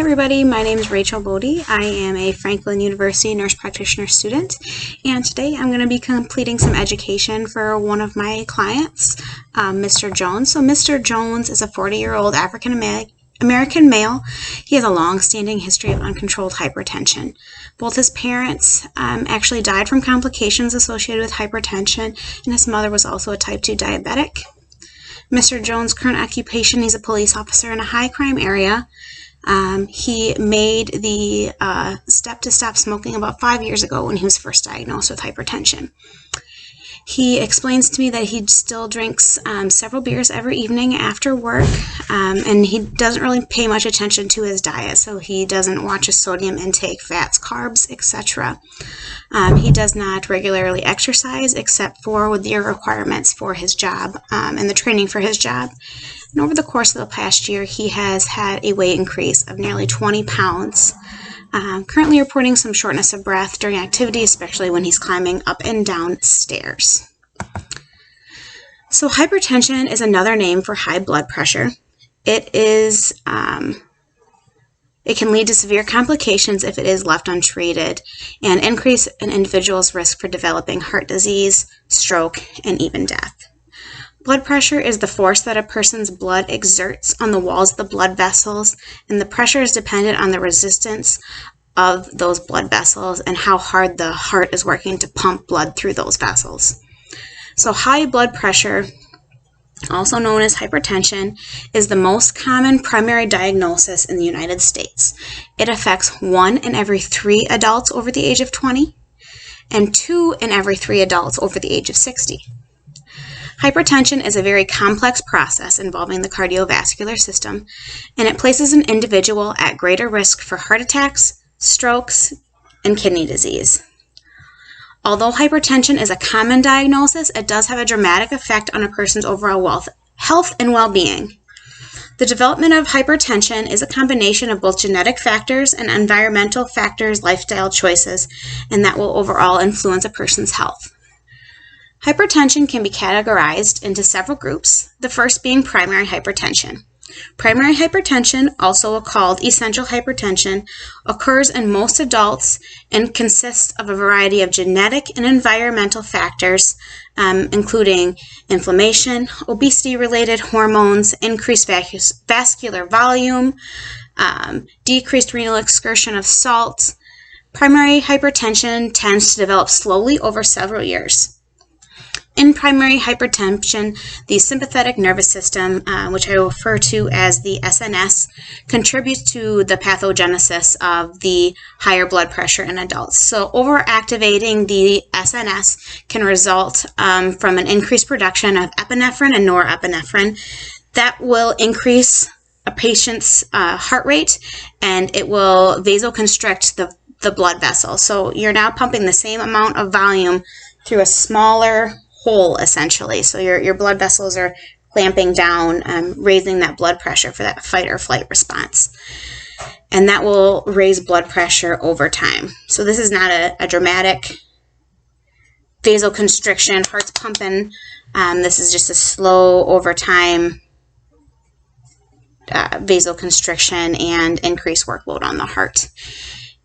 everybody, my name is Rachel Bodie. I am a Franklin University nurse practitioner student, and today I'm going to be completing some education for one of my clients, Mr. Jones. So Mr. Jones is a 40-year-old African American male. He has a long-standing history of uncontrolled hypertension. Both his parents actually died from complications associated with hypertension, and his mother was also a type 2 diabetic. Mr. Jones' current occupation, he's a police officer in a high-crime area. He made the step to stop smoking about 5 years ago when he was first diagnosed with hypertension. He explains to me that he still drinks several beers every evening after work, and he doesn't really pay much attention to his diet, so he doesn't watch his sodium intake, fats, carbs, etc. He does not regularly exercise except for with the requirements for his job and the training for his job. And over the course of the past year, he has had a weight increase of nearly 20 pounds. Currently reporting some shortness of breath during activity, especially when he's climbing up and down stairs. So hypertension is another name for high blood pressure. It can lead to severe complications if it is left untreated and increase an individual's risk for developing heart disease, stroke, and even death. Blood pressure is the force that a person's blood exerts on the walls of the blood vessels, and the pressure is dependent on the resistance of those blood vessels and how hard the heart is working to pump blood through those vessels. So high blood pressure, also known as hypertension, is the most common primary diagnosis in the United States. It affects 1 in every 3 adults over the age of 20 and 2 in every 3 adults over the age of 60. Hypertension is a very complex process involving the cardiovascular system, and it places an individual at greater risk for heart attacks, strokes, and kidney disease. Although hypertension is a common diagnosis, it does have a dramatic effect on a person's overall health and well-being. The development of hypertension is a combination of both genetic factors and environmental factors, lifestyle choices, and that will overall influence a person's health. Hypertension can be categorized into several groups, the first being primary hypertension. Primary hypertension, also called essential hypertension, occurs in most adults and consists of a variety of genetic and environmental factors, including inflammation, obesity-related hormones, increased vascular volume, decreased renal excretion of salt. Primary hypertension tends to develop slowly over several years. In primary hypertension, the sympathetic nervous system, which I refer to as the SNS, contributes to the pathogenesis of the higher blood pressure in adults. So overactivating the SNS can result from an increased production of epinephrine and norepinephrine that will increase a patient's heart rate, and it will vasoconstrict the blood vessel. So you're now pumping the same amount of volume through a smaller hole, essentially. So your blood vessels are clamping down, raising that blood pressure for that fight or flight response. And that will raise blood pressure over time. So this is not a dramatic vasoconstriction, heart's pumping. This is just a slow, over time vasoconstriction and increased workload on the heart.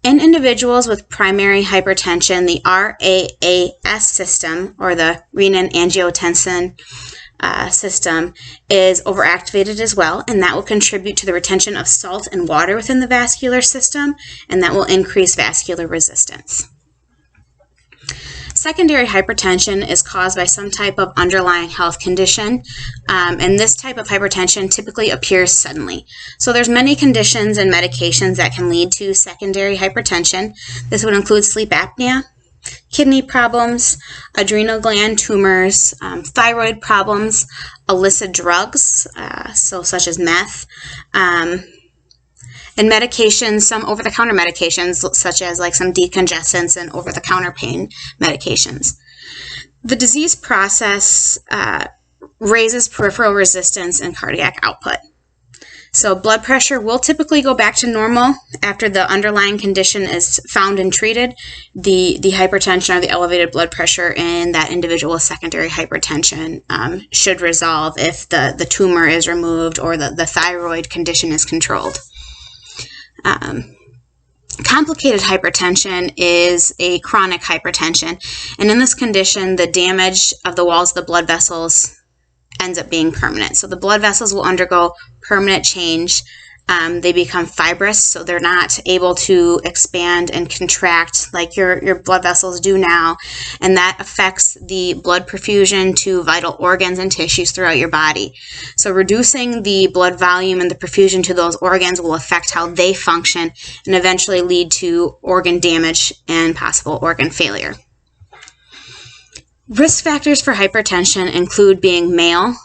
In individuals with primary hypertension, the RAAS system, or the renin-angiotensin system, is overactivated as well, and that will contribute to the retention of salt and water within the vascular system, and that will increase vascular resistance. Secondary hypertension is caused by some type of underlying health condition, and this type of hypertension typically appears suddenly. So there's many conditions and medications that can lead to secondary hypertension. This would include sleep apnea, kidney problems, adrenal gland tumors, thyroid problems, illicit drugs, such as meth, and medications, some over-the-counter medications, such as like some decongestants and over-the-counter pain medications. The disease process raises peripheral resistance and cardiac output. So blood pressure will typically go back to normal after the underlying condition is found and treated. The hypertension or the elevated blood pressure in that individual with secondary hypertension should resolve if the tumor is removed or the thyroid condition is controlled. Complicated hypertension is a chronic hypertension, and in this condition, the damage of the walls of the blood vessels ends up being permanent. So the blood vessels will undergo permanent change. They become fibrous, so they're not able to expand and contract like your blood vessels do now, and that affects the blood perfusion to vital organs and tissues throughout your body. So reducing the blood volume and the perfusion to those organs will affect how they function and eventually lead to organ damage and possible organ failure. Risk factors for hypertension include being male,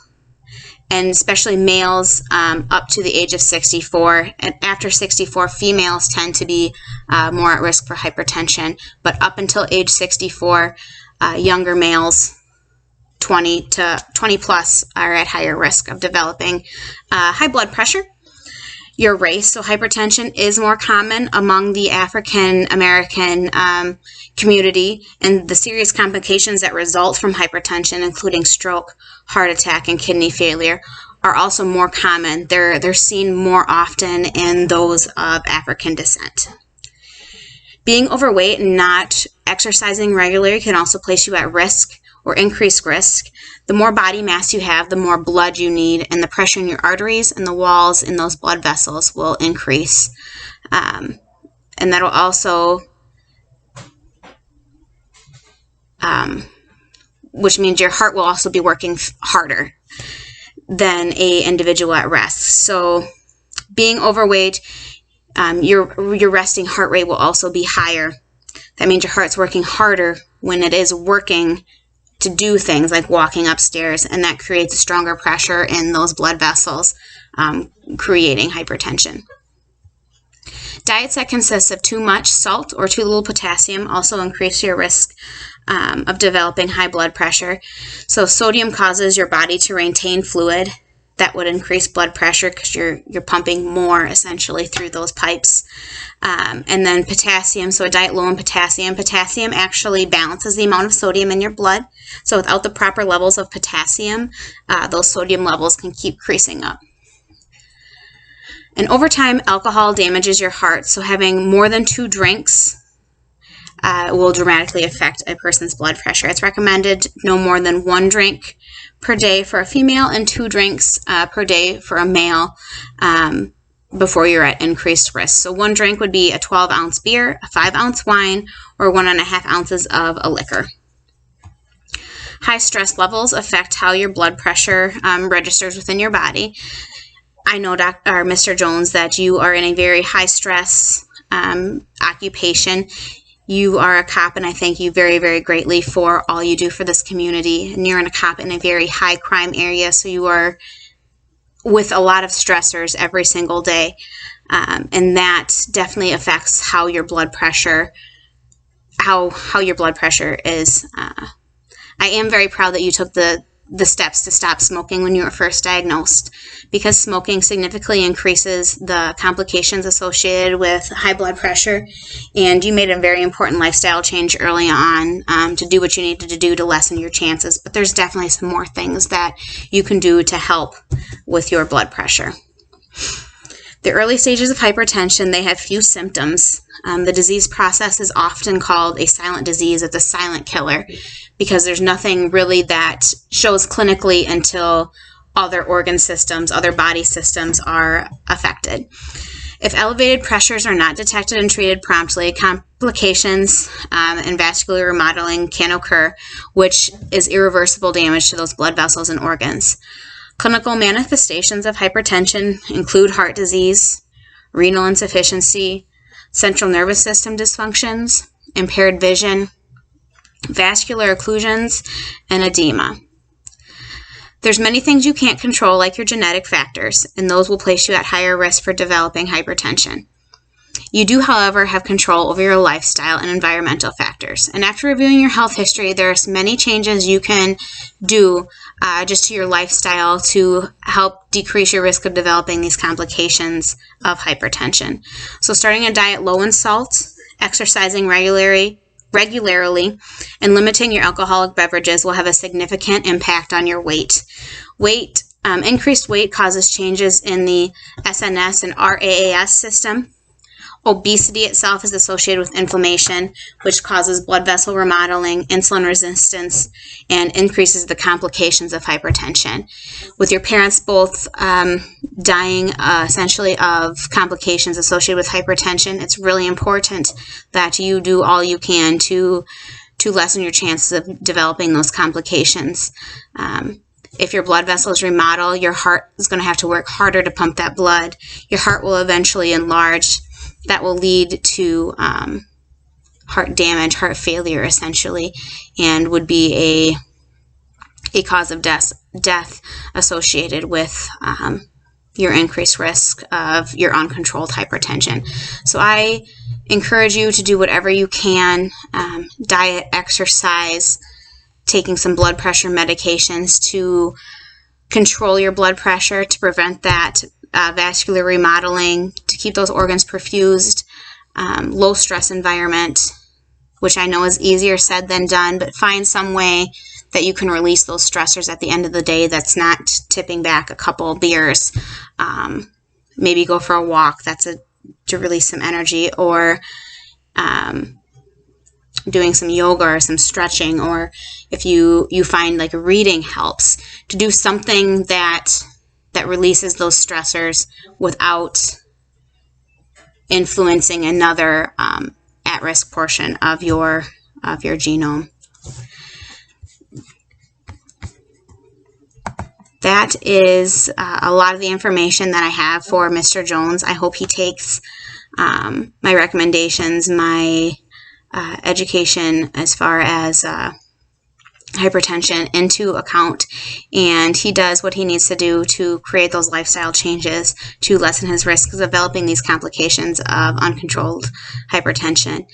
and especially males up to the age of 64. And after 64, females tend to be more at risk for hypertension. But up until age 64, younger males, 20 plus, are at higher risk of developing high blood pressure. Your race, so hypertension is more common among the African American community, and the serious complications that result from hypertension, including stroke, heart attack, and kidney failure, are also more common. They're seen more often in those of African descent. Being overweight and not exercising regularly can also place you at risk or increased risk. The more body mass you have, the more blood you need, and the pressure in your arteries and the walls in those blood vessels will increase. And that'll also, which means your heart will also be working harder than an individual at rest. So being overweight, your resting heart rate will also be higher. That means your heart's working harder when it is working to do things like walking upstairs, and that creates a stronger pressure in those blood vessels, creating hypertension. Diets that consist of too much salt or too little potassium also increase your risk of developing high blood pressure. So sodium causes your body to retain fluid. That would increase blood pressure because you're pumping more essentially through those pipes. And then potassium, so a diet low in potassium. Potassium actually balances the amount of sodium in your blood. So without the proper levels of potassium, those sodium levels can keep creasing up. And over time, alcohol damages your heart. So having more than 2 drinks will dramatically affect a person's blood pressure. It's recommended no more than 1 drink per day for a female and 2 drinks per day for a male before you're at increased risk. So 1 drink would be a 12-ounce beer, a 5-ounce wine, or 1.5 ounces of a liquor. High stress levels affect how your blood pressure registers within your body. I know, Mr. Jones, that you are in a very high stress occupation. You are a cop, and I thank you very, very greatly for all you do for this community. And you're a cop in a very high crime area, so you are with a lot of stressors every single day. And that definitely affects how your blood pressure, how your blood pressure is. I am very proud that you took the steps to stop smoking when you were first diagnosed, because smoking significantly increases the complications associated with high blood pressure, and you made a very important lifestyle change early on to do what you needed to do to lessen your chances. But there's definitely some more things that you can do to help with your blood pressure. The early stages of hypertension, they have few symptoms. The disease process is often called a silent disease. It's a silent killer because there's nothing really that shows clinically until other organ systems, other body systems are affected. If elevated pressures are not detected and treated promptly, complications and vascular remodeling can occur, which is irreversible damage to those blood vessels and organs. Clinical manifestations of hypertension include heart disease, renal insufficiency, central nervous system dysfunctions, impaired vision, vascular occlusions, and edema. There's many things you can't control, like your genetic factors, and those will place you at higher risk for developing hypertension. You do, however, have control over your lifestyle and environmental factors. And after reviewing your health history, there's many changes you can do just to your lifestyle to help decrease your risk of developing these complications of hypertension. So starting a diet low in salt, exercising regularly, and limiting your alcoholic beverages will have a significant impact on your weight. Increased weight causes changes in the SNS and RAAS system, Obesity itself is associated with inflammation, which causes blood vessel remodeling, insulin resistance, and increases the complications of hypertension. With your parents both dying essentially of complications associated with hypertension, it's really important that you do all you can to lessen your chances of developing those complications. If your blood vessels remodel, your heart is going to have to work harder to pump that blood. Your heart will eventually enlarge. That will lead to heart damage, heart failure, essentially, and would be a cause of death associated with your increased risk of your uncontrolled hypertension. So I encourage you to do whatever you can, diet, exercise, taking some blood pressure medications to control your blood pressure, to prevent that vascular remodeling, to keep those organs perfused, low stress environment, which I know is easier said than done, but find some way that you can release those stressors at the end of the day that's not tipping back a couple beers. Maybe go for a walk, to release some energy, or doing some yoga or some stretching, or if you find like reading helps, to do something that releases those stressors without influencing another at-risk portion of your genome. That is a lot of the information that I have for Mr. Jones. I hope he takes my recommendations, my education as far as hypertension into account, and he does what he needs to do to create those lifestyle changes to lessen his risk of developing these complications of uncontrolled hypertension,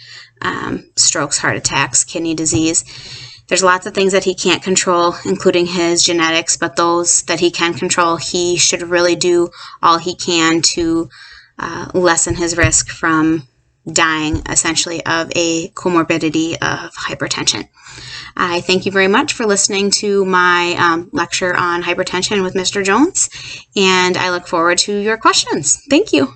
strokes, heart attacks, kidney disease. There's lots of things that he can't control, including his genetics, but those that he can control, he should really do all he can to lessen his risk from dying, essentially, of a comorbidity of hypertension. I thank you very much for listening to my lecture on hypertension with Mr. Jones, and I look forward to your questions. Thank you.